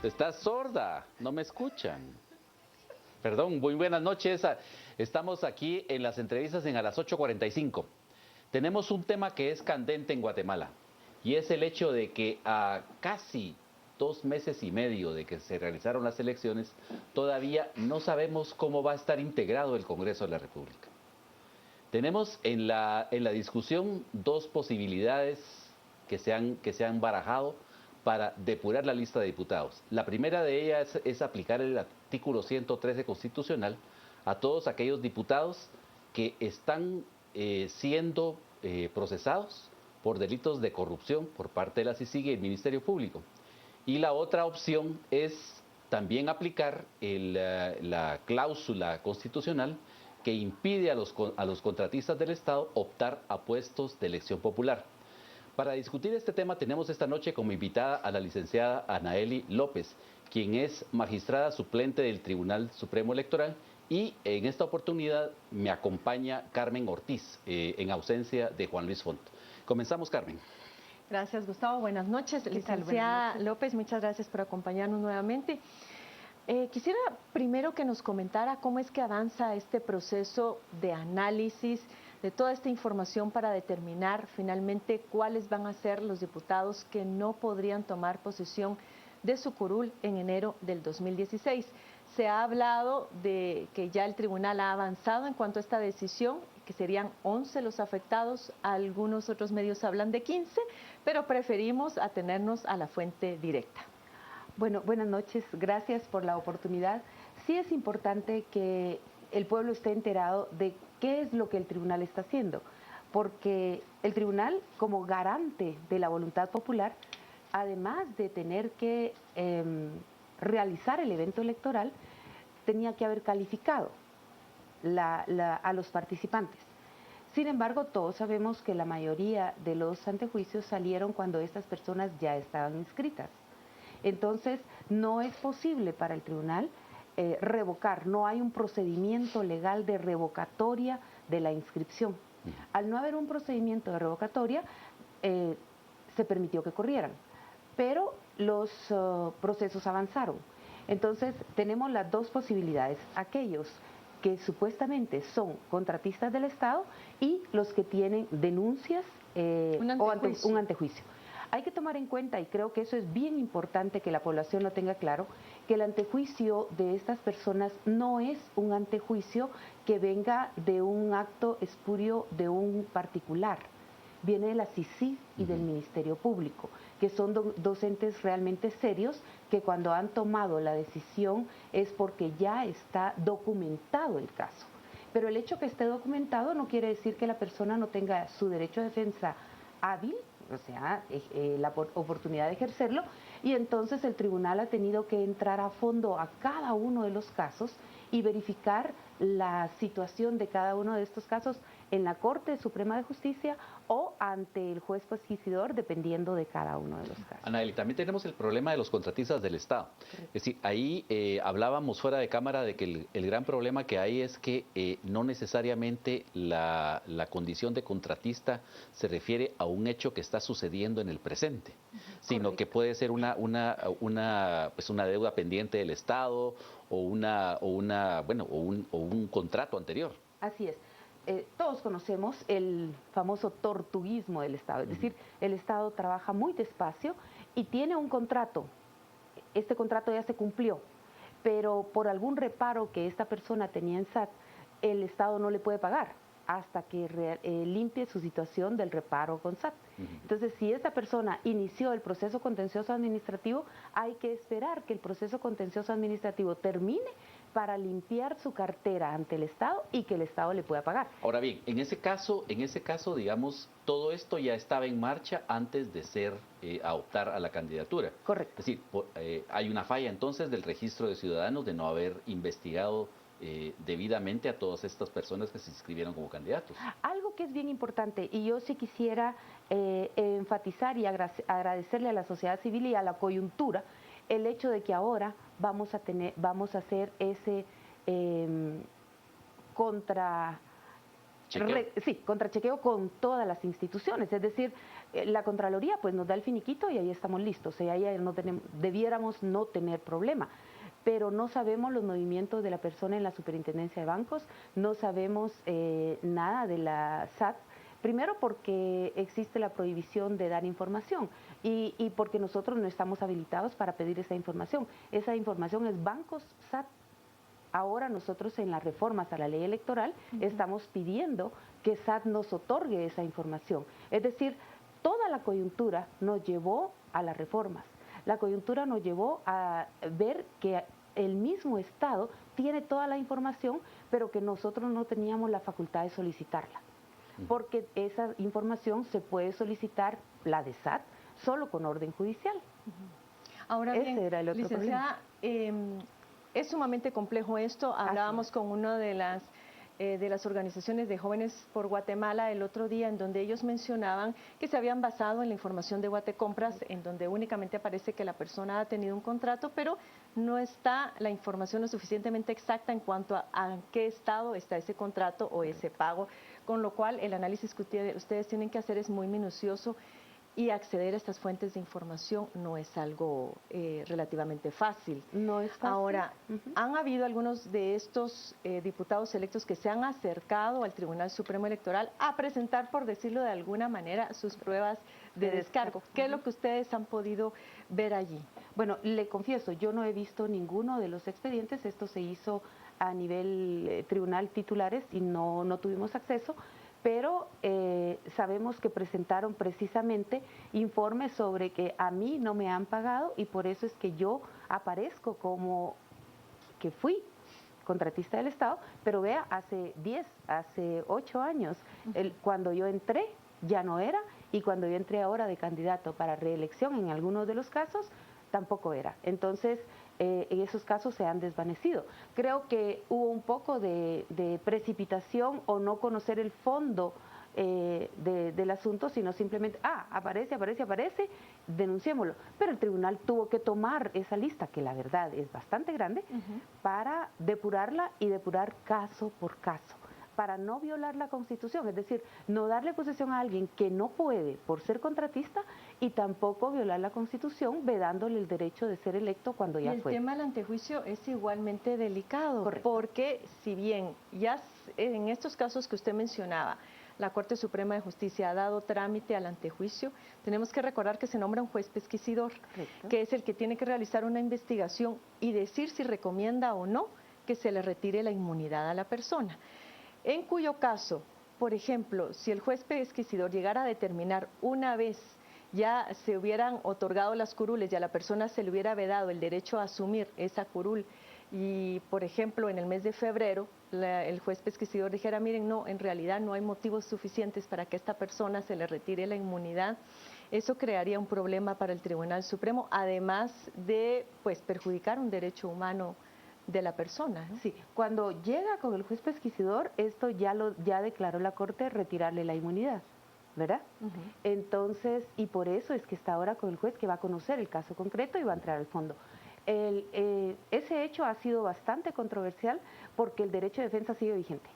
Estás sorda, no me escuchan. Perdón, muy buenas noches. Estamos aquí en las entrevistas a las 8:45. Tenemos un tema que es candente en Guatemala y es el hecho de que a casi 2 meses y medio de que se realizaron las elecciones, todavía no sabemos cómo va a estar integrado el Congreso de la República. Tenemos en la discusión dos posibilidades que se han barajado para depurar la lista de diputados. La primera de ellas es aplicar el artículo 113 constitucional a todos aquellos diputados que están siendo procesados por delitos de corrupción por parte de la CICIG y el Ministerio Público. Y la otra opción es también aplicar la cláusula constitucional que impide a los contratistas del Estado optar a puestos de elección popular. Para discutir este tema tenemos esta noche como invitada a la licenciada Anaeli López, quien es magistrada suplente del Tribunal Supremo Electoral, y en esta oportunidad me acompaña Carmen Ortiz, en ausencia de Juan Luis Font. Comenzamos, Carmen. Gracias, Gustavo. Buenas noches. Licenciada López, muchas gracias por acompañarnos nuevamente. Quisiera primero que nos comentara cómo es que avanza este proceso de análisis de toda esta información para determinar finalmente cuáles van a ser los diputados que no podrían tomar posesión de su curul en enero del 2016. Se ha hablado de que ya el tribunal ha avanzado en cuanto a esta decisión, que serían 11 los afectados, algunos otros medios hablan de 15, pero preferimos atenernos a la fuente directa. Bueno, buenas noches, gracias por la oportunidad. Sí es importante que el pueblo esté enterado de qué es lo que el tribunal está haciendo, porque el tribunal, como garante de la voluntad popular, además de tener que realizar el evento electoral, tenía que haber calificado a los participantes. Sin embargo, todos sabemos que la mayoría de los antejuicios salieron cuando estas personas ya estaban inscritas. Entonces, no es posible para el tribunal revocar, no hay un procedimiento legal de revocatoria de la inscripción. Al no haber un procedimiento de revocatoria, se permitió que corrieran, pero los procesos avanzaron. Entonces, tenemos las dos posibilidades, aquellos que supuestamente son contratistas del Estado y los que tienen denuncias o un antejuicio. Hay que tomar en cuenta, y creo que eso es bien importante que la población lo tenga claro, que el antejuicio de estas personas no es un antejuicio que venga de un acto espurio de un particular. Viene de la CICIG y del Ministerio Público, que son dos entes realmente serios que cuando han tomado la decisión es porque ya está documentado el caso. Pero el hecho que esté documentado no quiere decir que la persona no tenga su derecho a defensa hábil, o sea, la oportunidad de ejercerlo, y entonces el tribunal ha tenido que entrar a fondo a cada uno de los casos y verificar la situación de cada uno de estos casos en la Corte Suprema de Justicia o ante el juez pesquisidor, dependiendo de cada uno de los casos. Anaeli, también tenemos el problema de los contratistas del Estado. Es decir, ahí hablábamos fuera de cámara de que el gran problema que hay es que no necesariamente la condición de contratista se refiere a un hecho que está sucediendo en el presente, sino que puede ser una deuda pendiente del Estado o un contrato anterior. Así es. Todos conocemos el famoso tortuguismo del Estado, es decir, el Estado trabaja muy despacio y tiene un contrato. Este contrato ya se cumplió, pero por algún reparo que esta persona tenía en SAT, el Estado no le puede pagar hasta que limpie su situación del reparo con SAT. Entonces, si esta persona inició el proceso contencioso administrativo, hay que esperar que el proceso contencioso administrativo termine para limpiar su cartera ante el Estado y que el Estado le pueda pagar. Ahora bien, en ese caso, digamos, todo esto ya estaba en marcha antes de a optar a la candidatura. Correcto. Es decir, hay una falla entonces del registro de ciudadanos de no haber investigado debidamente a todas estas personas que se inscribieron como candidatos. Algo que es bien importante, y yo sí quisiera enfatizar y agradecerle a la sociedad civil y a la coyuntura, el hecho de que ahora vamos a hacer ese Sí, contrachequeo con todas las instituciones. Es decir, la Contraloría pues nos da el finiquito y ahí estamos listos. Y ahí debiéramos no tener problema. Pero no sabemos los movimientos de la persona en la superintendencia de bancos, no sabemos nada de la SAT. Primero porque existe la prohibición de dar información y porque nosotros no estamos habilitados para pedir esa información. Esa información es bancos SAT. Ahora nosotros en las reformas a la ley electoral estamos pidiendo que SAT nos otorgue esa información. Es decir, toda la coyuntura nos llevó a las reformas. La coyuntura nos llevó a ver que el mismo Estado tiene toda la información, pero que nosotros no teníamos la facultad de solicitarla. Porque esa información se puede solicitar, la de SAT, solo con orden judicial. Ahora bien, ese era el otro licenciada, es sumamente complejo esto. Hablábamos con una de las organizaciones de Jóvenes por Guatemala el otro día, en donde ellos mencionaban que se habían basado en la información de Guatecompras, en donde únicamente aparece que la persona ha tenido un contrato, pero no está la información lo suficientemente exacta en cuanto a qué estado está ese contrato o ese pago, con lo cual el análisis que ustedes tienen que hacer es muy minucioso. Y acceder a estas fuentes de información no es algo relativamente fácil. No es fácil. Ahora, han habido algunos de estos diputados electos que se han acercado al Tribunal Supremo Electoral a presentar, por decirlo de alguna manera, sus pruebas de descargo. ¿Qué es lo que ustedes han podido ver allí? Bueno, le confieso, yo no he visto ninguno de los expedientes. Esto se hizo a nivel tribunal titulares y no tuvimos acceso. Pero sabemos que presentaron precisamente informes sobre que a mí no me han pagado y por eso es que yo aparezco como que fui contratista del Estado, pero vea, hace 8 años, cuando yo entré ya no era, y cuando yo entré ahora de candidato para reelección en algunos de los casos, tampoco era. Entonces, en esos casos se han desvanecido. Creo que hubo un poco de precipitación o no conocer el fondo del asunto, sino simplemente, aparece, denunciémoslo. Pero el tribunal tuvo que tomar esa lista, que la verdad es bastante grande, para depurarla y depurar caso por caso, para no violar la Constitución, es decir, no darle posesión a alguien que no puede por ser contratista y tampoco violar la Constitución vedándole el derecho de ser electo cuando ya fue. El tema del antejuicio es igualmente delicado. Correcto. Porque si bien ya en estos casos que usted mencionaba, la Corte Suprema de Justicia ha dado trámite al antejuicio, tenemos que recordar que se nombra un juez pesquisidor, Correcto. que es el que tiene que realizar una investigación y decir si recomienda o no que se le retire la inmunidad a la persona. En cuyo caso, por ejemplo, si el juez pesquisidor llegara a determinar una vez ya se hubieran otorgado las curules y a la persona se le hubiera vedado el derecho a asumir esa curul y, por ejemplo, en el mes de febrero el juez pesquisidor dijera, miren, no, en realidad no hay motivos suficientes para que a esta persona se le retire la inmunidad, eso crearía un problema para el Tribunal Supremo, además de perjudicar un derecho humano de la persona, ¿no? Sí, cuando llega con el juez pesquisidor, esto ya declaró la Corte retirarle la inmunidad, ¿verdad? Entonces, y por eso es que está ahora con el juez que va a conocer el caso concreto y va a entrar al fondo. Ese hecho ha sido bastante controversial porque el derecho de defensa sigue vigente,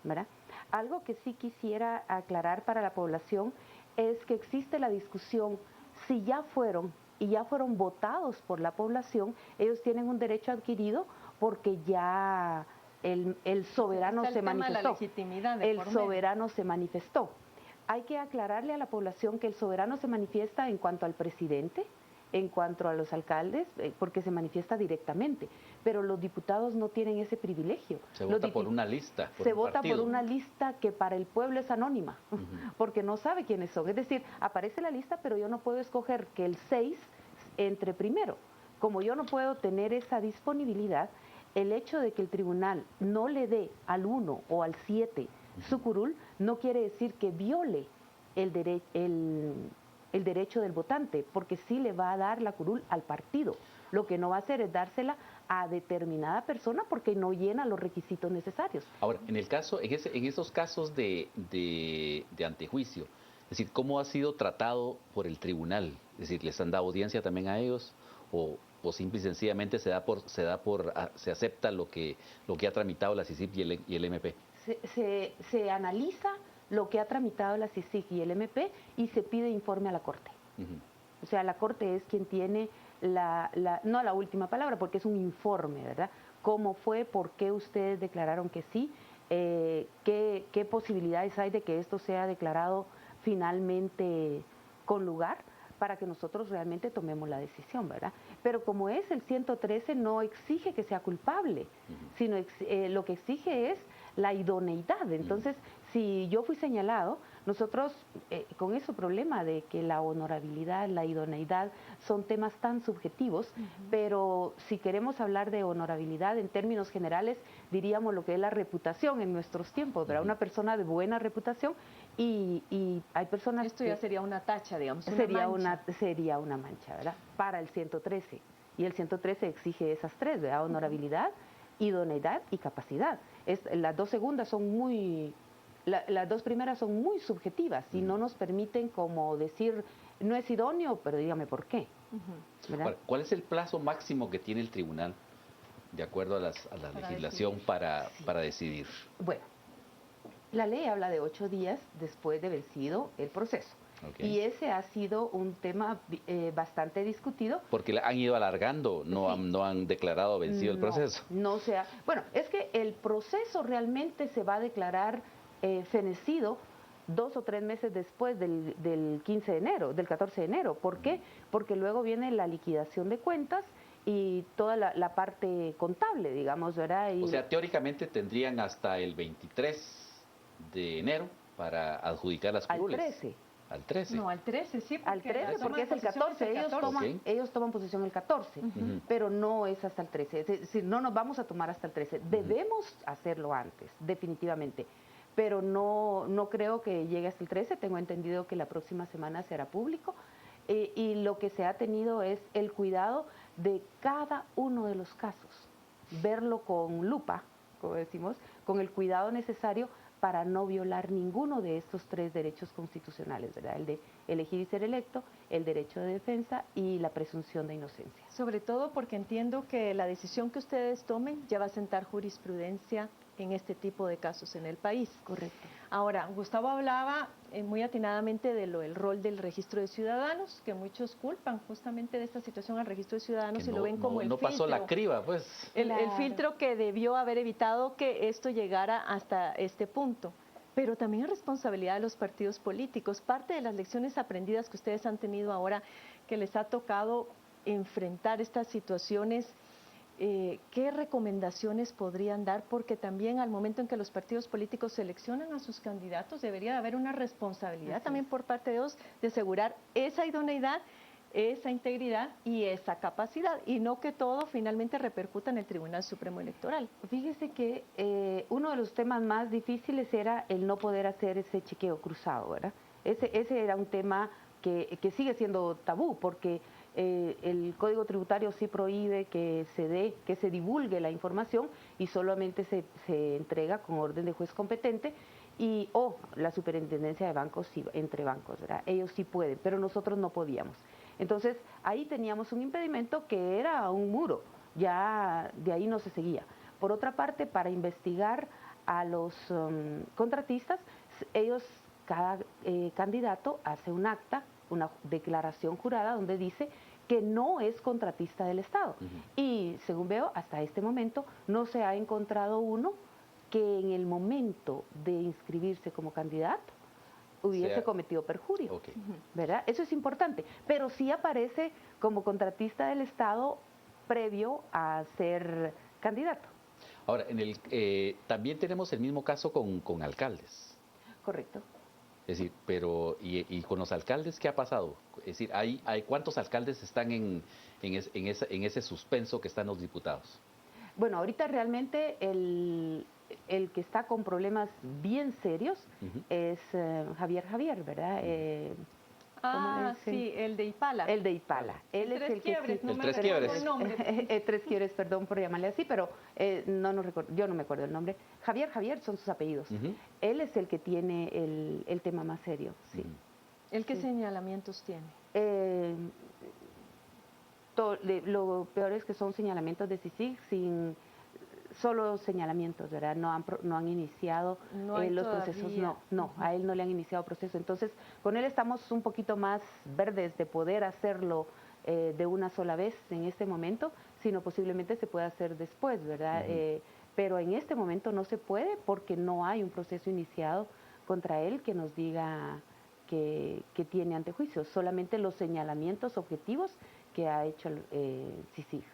¿verdad? Algo que sí quisiera aclarar para la población es que existe la discusión si ya fueron votados por la población, ellos tienen un derecho adquirido porque ya el soberano se manifestó. El soberano se manifestó. Hay que aclararle a la población que el soberano se manifiesta en cuanto al presidente, en cuanto a los alcaldes, porque se manifiesta directamente, pero los diputados no tienen ese privilegio. Se vota por una lista. Se vota por una lista que para el pueblo es anónima, porque no sabe quiénes son. Es decir, aparece la lista, pero yo no puedo escoger que el 6 entre primero. Como yo no puedo tener esa disponibilidad, el hecho de que el tribunal no le dé al 1 o al 7 su curul no quiere decir que viole el derecho del votante, porque sí le va a dar la curul al partido. Lo que no va a hacer es dársela a determinada persona porque no llena los requisitos necesarios. Ahora, en esos casos de antejuicio, es decir, ¿cómo ha sido tratado por el tribunal? Es decir, ¿les han dado audiencia también a ellos? ¿O simple y sencillamente se acepta lo que ha tramitado la CICIP y el MP? se analiza lo que ha tramitado la CICIG y el MP y se pide informe a la Corte. O sea, la Corte es quien tiene no la última palabra, porque es un informe, ¿verdad? ¿Cómo fue? ¿Por qué ustedes declararon que sí? ¿Qué posibilidades hay de que esto sea declarado finalmente con lugar para que nosotros realmente tomemos la decisión, ¿verdad? Pero como es el 113, no exige que sea culpable, sino lo que exige es la idoneidad. Entonces, si yo fui señalado, nosotros con ese problema de que la honorabilidad, la idoneidad son temas tan subjetivos, pero si queremos hablar de honorabilidad en términos generales, diríamos lo que es la reputación en nuestros tiempos, ¿verdad? Una persona de buena reputación y hay personas Esto ya sería una tacha, digamos, sería una mancha, ¿verdad? Para el 113. Y el 113 exige esas tres, ¿verdad? Honorabilidad, idoneidad y capacidad. Las dos segundas son las dos primeras son muy subjetivas y no nos permiten como decir, no es idóneo, pero dígame por qué. Ahora, ¿cuál es el plazo máximo que tiene el tribunal, de acuerdo a la legislación, para decidir? Bueno, la ley habla de 8 días después de vencido el proceso. Y ese ha sido un tema bastante discutido. Porque han ido alargando, no han declarado vencido el proceso. Bueno, es que el proceso realmente se va a declarar fenecido 2 o 3 meses después del 15 de enero, del 14 de enero. ¿Por qué? Porque luego viene la liquidación de cuentas y toda la parte contable, digamos, ¿verdad? O sea, teóricamente tendrían hasta el 23 de enero para adjudicar las curules. Al 13. Al 13. No, al 13, sí. Al 13 porque es el 14. Ellos toman posición el 14, pero no es hasta el 13. Es decir, no nos vamos a tomar hasta el 13. Debemos hacerlo antes, definitivamente. Pero no creo que llegue hasta el 13. Tengo entendido que la próxima semana será público. Y lo que se ha tenido es el cuidado de cada uno de los casos. Verlo con lupa, como decimos, con el cuidado necesario para no violar ninguno de estos 3 derechos constitucionales, ¿verdad? El de elegir y ser electo, el derecho de defensa y la presunción de inocencia. Sobre todo porque entiendo que la decisión que ustedes tomen ya va a sentar jurisprudencia en este tipo de casos en el país. Correcto. Ahora, Gustavo hablaba muy atinadamente del rol del registro de ciudadanos, que muchos culpan justamente de esta situación al registro de ciudadanos y lo ven como el filtro. No pasó la criba, pues. El filtro que debió haber evitado que esto llegara hasta este punto. Pero también es responsabilidad de los partidos políticos. Parte de las lecciones aprendidas que ustedes han tenido ahora, que les ha tocado enfrentar estas situaciones, ¿qué recomendaciones podrían dar? Porque también al momento en que los partidos políticos seleccionan a sus candidatos, debería haber una responsabilidad también por parte de ellos de asegurar esa idoneidad, esa integridad y esa capacidad, y no que todo finalmente repercuta en el Tribunal Supremo Electoral. Fíjese que uno de los temas más difíciles era el no poder hacer ese chequeo cruzado, ¿verdad? Ese era un tema que sigue siendo tabú, porque el Código Tributario sí prohíbe que se divulgue la información y solamente se entrega con orden de juez competente o la superintendencia de bancos, sí, entre bancos, ¿verdad? Ellos sí pueden, pero nosotros no podíamos. Entonces, ahí teníamos un impedimento que era un muro, ya de ahí no se seguía. Por otra parte, para investigar a los contratistas, cada candidato hace un acta, una declaración jurada donde dice que no es contratista del Estado. Y según veo, hasta este momento no se ha encontrado uno que en el momento de inscribirse como candidato hubiese cometido perjurio, ¿verdad? Eso es importante, pero sí aparece como contratista del Estado previo a ser candidato. Ahora, también tenemos el mismo caso con alcaldes. Correcto. Es decir, pero y con los alcaldes, ¿qué ha pasado? Es decir, hay ¿cuántos alcaldes están en ese suspenso que están los diputados? Bueno, ahorita realmente el que está con problemas bien serios es Javier, ¿verdad? Sí, el de Ipala. El de Ipala. Él es el que no me Tres recuerdo el nombre. Tres Quiebres, perdón por llamarle así, pero yo no me acuerdo el nombre. Javier son sus apellidos. Él es el que tiene el tema más serio, sí. ¿El qué señalamientos tiene? Lo peor es que son señalamientos de CICIG solo señalamientos, ¿verdad? No han iniciado los procesos, no, a él no le han iniciado proceso. Entonces, con él estamos un poquito más verdes de poder hacerlo de una sola vez en este momento, sino posiblemente se pueda hacer después, ¿verdad? Pero en este momento no se puede porque no hay un proceso iniciado contra él que nos diga que tiene antejuicios, solamente los señalamientos objetivos que ha hecho CICIG.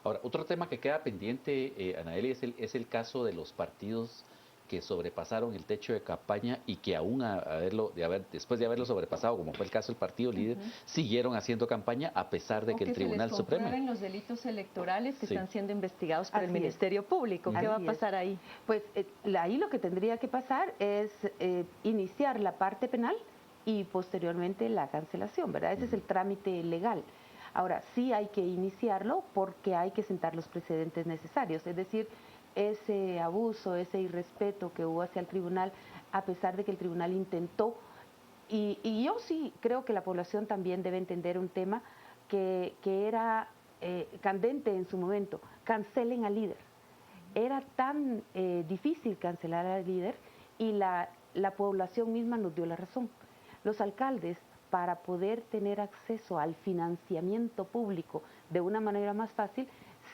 Ahora, otro tema que queda pendiente, Anaeli, es el caso de los partidos que sobrepasaron el techo de campaña y que aún después de haberlo sobrepasado, como fue el caso del Partido Líder, siguieron haciendo campaña a pesar de que el Tribunal Supremo... se les los delitos electorales que están siendo investigados por el Ministerio Público. ¿Qué va a pasar ahí? Pues ahí lo que tendría que pasar es iniciar la parte penal y posteriormente la cancelación, ¿verdad? Ese es el trámite legal. Ahora, sí hay que iniciarlo porque hay que sentar los precedentes necesarios, es decir, ese abuso, ese irrespeto que hubo hacia el tribunal, a pesar de que el tribunal intentó, y yo sí creo que la población también debe entender un tema que era candente en su momento: cancelen al líder. Era tan difícil cancelar al líder y la población misma nos dio la razón. Los alcaldes, para poder tener acceso al financiamiento público de una manera más fácil,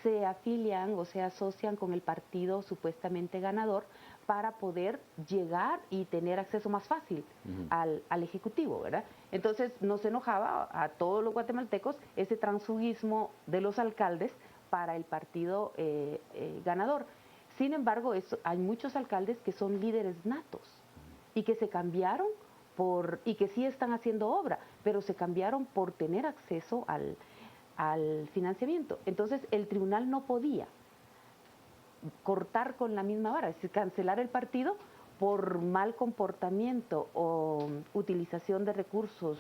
se afilian o se asocian con el partido supuestamente ganador para poder llegar y tener acceso más fácil al Ejecutivo, ¿verdad? Entonces nos enojaba a todos los guatemaltecos ese transfugismo de los alcaldes para el partido ganador. Sin embargo, hay muchos alcaldes que son líderes natos y que se cambiaron y que sí están haciendo obra, pero se cambiaron por tener acceso al financiamiento. Entonces el tribunal no podía cortar con la misma vara, es decir, cancelar el partido por mal comportamiento o utilización de recursos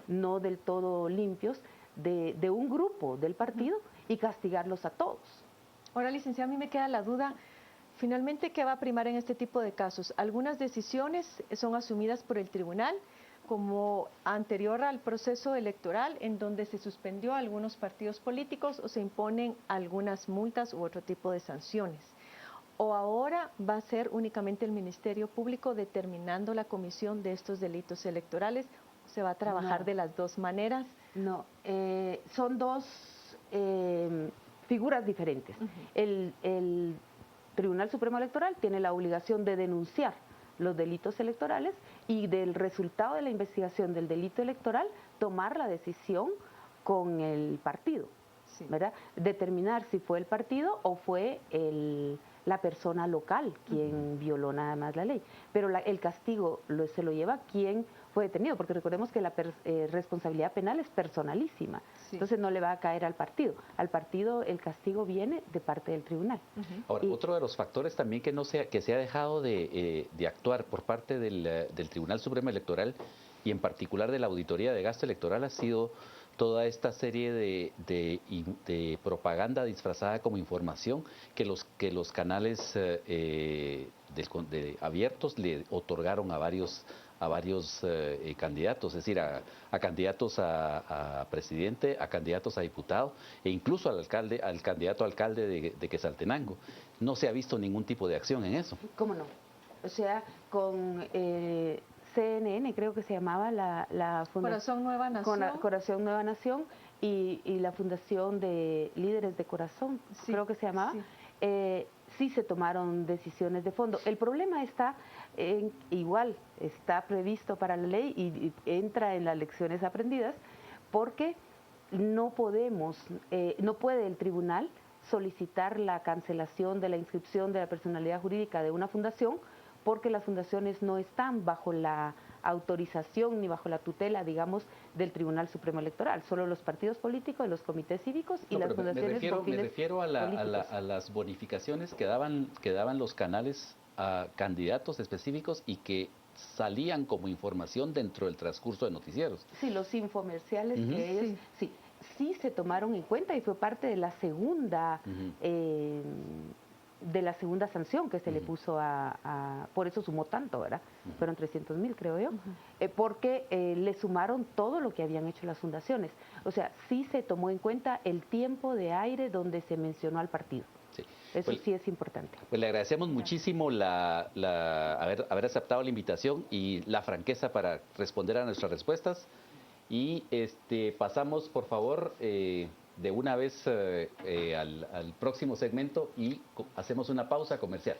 no del todo limpios de un grupo del partido y castigarlos a todos. Ahora, licenciada, a mí me queda la duda. Finalmente, ¿qué va a primar en este tipo de casos? Algunas decisiones son asumidas por el tribunal, como anterior al proceso electoral, en donde se suspendió a algunos partidos políticos o se imponen algunas multas u otro tipo de sanciones. ¿O ahora va a ser únicamente el Ministerio Público determinando la comisión de estos delitos electorales? ¿Se va a trabajar de las dos maneras? No, son dos figuras diferentes. El Tribunal Supremo Electoral tiene la obligación de denunciar los delitos electorales y del resultado de la investigación del delito electoral tomar la decisión con el partido, ¿verdad? Determinar si fue el partido o fue la persona local quien violó nada más la ley. Pero el castigo se lo lleva quien fue detenido, porque recordemos que la responsabilidad penal es personalísima, entonces no le va a caer al partido. Al partido el castigo viene de parte del tribunal. Ahora, otro de los factores también que se ha dejado de actuar por parte del Tribunal Supremo Electoral y en particular de la Auditoría de Gasto Electoral ha sido toda esta serie de propaganda disfrazada como información que los canales abiertos le otorgaron a varios candidatos, es decir, a candidatos a presidente, a candidatos a diputado e incluso al candidato a alcalde de Quetzaltenango. No se ha visto ningún tipo de acción en eso. ¿Cómo no? O sea, con CNN, creo que se llamaba la Corazón Nueva Nación. Corazón Nueva Nación y la Fundación de Líderes de Corazón, creo que se llamaba. Sí se tomaron decisiones de fondo. El problema está igual está previsto para la ley y entra en las lecciones aprendidas, porque no puede el tribunal solicitar la cancelación de la inscripción de la personalidad jurídica de una fundación, porque las fundaciones no están bajo la autorización ni bajo la tutela, digamos, del Tribunal Supremo Electoral. Solo los partidos políticos, los comités cívicos y las fundaciones con fines me refiero a las bonificaciones que daban los canales a candidatos específicos y que salían como información dentro del transcurso de noticieros. Sí, los infomerciales que ellos... Sí se tomaron en cuenta y fue parte de la segunda... de la segunda sanción que se le puso por eso sumó tanto, ¿verdad? Fueron 300,000, creo yo, porque le sumaron todo lo que habían hecho las fundaciones. O sea, sí se tomó en cuenta el tiempo de aire donde se mencionó al partido. Sí. Eso Pues, sí es importante. Pues le agradecemos muchísimo haber aceptado la invitación y la franqueza para responder a nuestras respuestas. Y pasamos, por favor, de una vez al próximo segmento y hacemos una pausa comercial.